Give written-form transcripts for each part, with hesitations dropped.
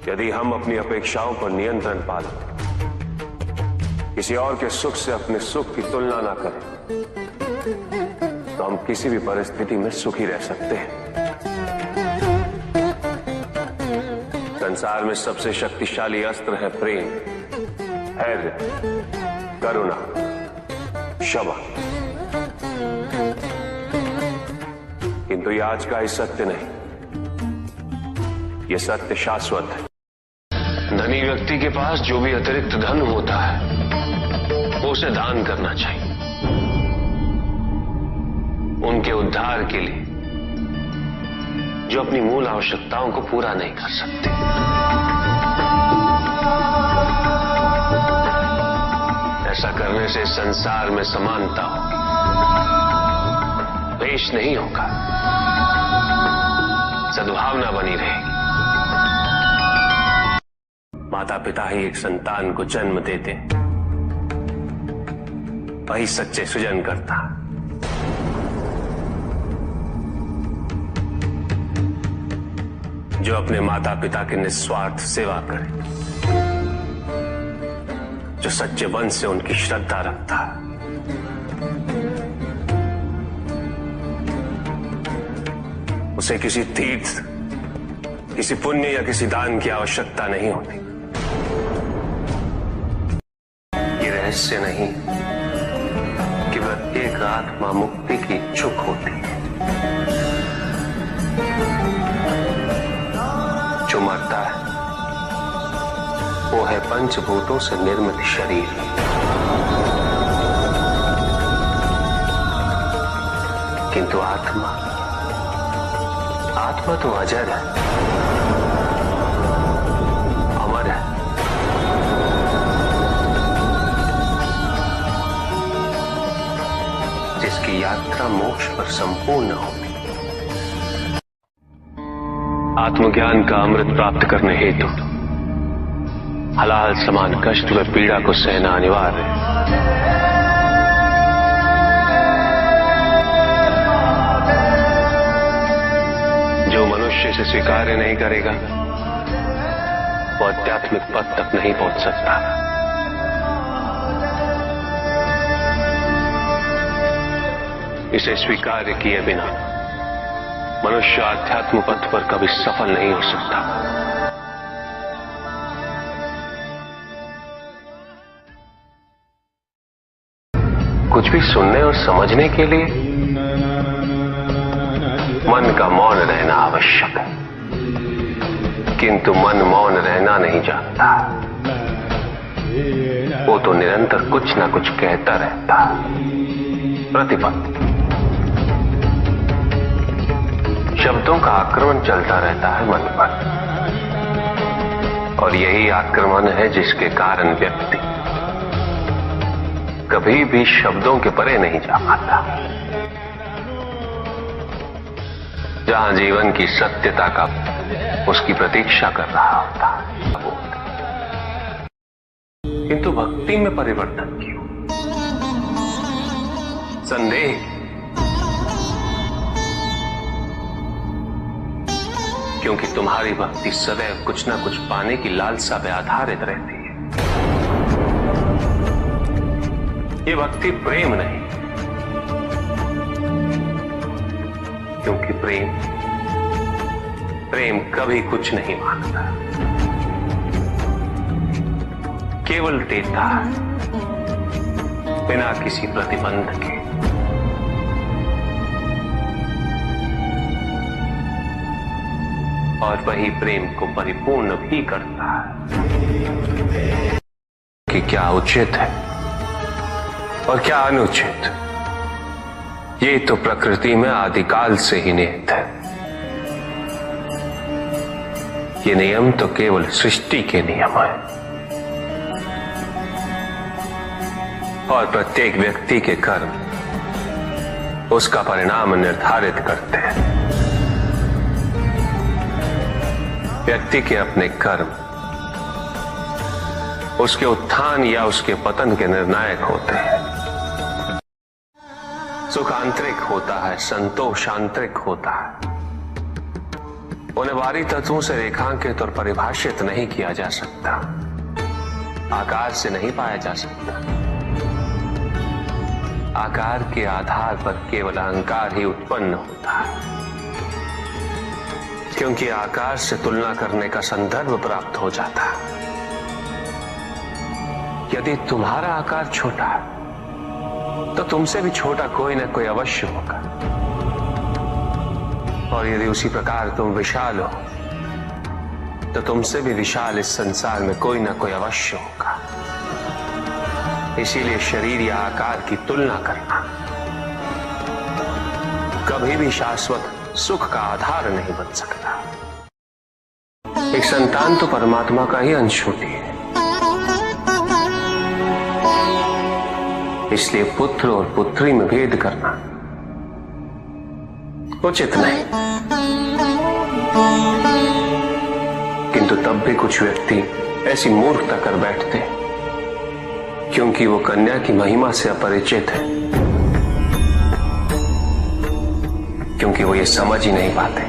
यदि हम अपनी अपेक्षाओं पर नियंत्रण पालें, किसी और के सुख से अपने सुख की तुलना ना करें, तो हम किसी भी परिस्थिति में सुखी रह सकते हैं। संसार में सबसे शक्तिशाली अस्त्र है प्रेम, धैर्य, करुणा, क्षमा। किंतु ये आज का ही सत्य नहीं, ये सत्य शाश्वत है। धनी व्यक्ति के पास जो भी अतिरिक्त धन होता है वो उसे दान करना चाहिए, उनके उद्धार के लिए जो अपनी मूल आवश्यकताओं को पूरा नहीं कर सकते। ऐसा करने से संसार में समानता होगी, द्वेष नहीं होगा, सद्भावना बनी रहेगी। माता पिता ही एक संतान को जन्म देते, वही सच्चे सृजनकर्ता। जो अपने माता पिता की निस्वार्थ सेवा करे, जो सच्चे वंश से उनकी श्रद्धा रखता है, उसे किसी तीर्थ, किसी पुण्य या किसी दान की आवश्यकता नहीं होती। ये रहस्य नहीं कि प्रत्येक आत्मा मुक्ति की इच्छुक होती, जो मरता है वो है पंचभूतों से निर्मित शरीर। किंतु आत्मा तो अजर है, अमर है। जिसकी यात्रा मोक्ष पर संपूर्ण होगी। आत्मज्ञान का अमृत प्राप्त करने हेतु हलाल समान कष्ट व पीड़ा को सहना अनिवार्य है। जो मनुष्य से स्वीकार्य नहीं करेगा वो आध्यात्मिक पद तक नहीं पहुंच सकता। इसे स्वीकार्य किए बिना मनुष्य आध्यात्म पथ पर कभी सफल नहीं हो सकता। कुछ भी सुनने और समझने के लिए मन का मौन रहना आवश्यक है, किंतु मन मौन रहना नहीं जानता। वो तो निरंतर कुछ ना कुछ कहता रहता है, प्रतिपद शब्दों का आक्रमण चलता रहता है मन पर, और यही आक्रमण है जिसके कारण व्यक्ति कभी भी शब्दों के परे नहीं जा पाता। जहां जीवन की सत्यता का उसकी प्रतीक्षा कर रहा होता, किंतु भक्ति में परिवर्तन क्यों? संदेह, क्योंकि तुम्हारी भक्ति सदैव कुछ ना कुछ पाने की लालसा पे आधारित रहती है। ये भक्ति प्रेम नहीं, क्योंकि प्रेम कभी कुछ नहीं मांगता, केवल देता है बिना किसी प्रतिबंध के। और वही प्रेम को परिपूर्ण भी करता है। कि क्या उचित है और क्या अनुचित, ये तो प्रकृति में आदिकाल से ही निहित है। ये नियम तो केवल सृष्टि के नियम है, और प्रत्येक व्यक्ति के कर्म उसका परिणाम निर्धारित करते हैं। व्यक्ति के अपने कर्म उसके उत्थान या उसके पतन के निर्णायक होते हैं। सुख आंतरिक होता है, संतोष आंतरिक होता है। उन्हें बाहरी तत्वों से रेखांकित और परिभाषित नहीं किया जा सकता, आकार से नहीं पाया जा सकता। आकार के आधार पर केवल अहंकार ही उत्पन्न होता है, क्योंकि आकार से तुलना करने का संदर्भ प्राप्त हो जाता है। यदि तुम्हारा आकार छोटा है तो तुमसे भी छोटा कोई ना कोई अवश्य होगा, और यदि उसी प्रकार तुम विशाल हो तो तुमसे भी विशाल इस संसार में कोई ना कोई अवश्य होगा। इसीलिए शरीर या आकार की तुलना करना कभी भी शाश्वत सुख का आधार नहीं बन सकता। एक संतान तो परमात्मा का ही अंश होती है, इसलिए पुत्र और पुत्री में भेद करना उचित नहीं। किंतु तब भी कुछ व्यक्ति ऐसी मूर्खता कर बैठते क्योंकि वो कन्या की महिमा से अपरिचित है, क्योंकि वो ये समझ ही नहीं पाते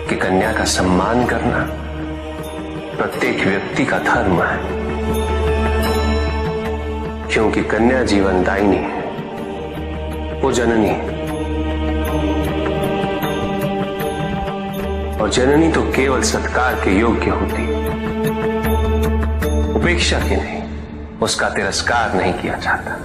कि कन्या का सम्मान करना प्रत्येक व्यक्ति का धर्म है, क्योंकि कन्या जीवनदायिनी है, वो जननी है, और जननी तो केवल सत्कार के योग्य होती है, उपेक्षा की नहीं, उसका तिरस्कार नहीं किया जाता।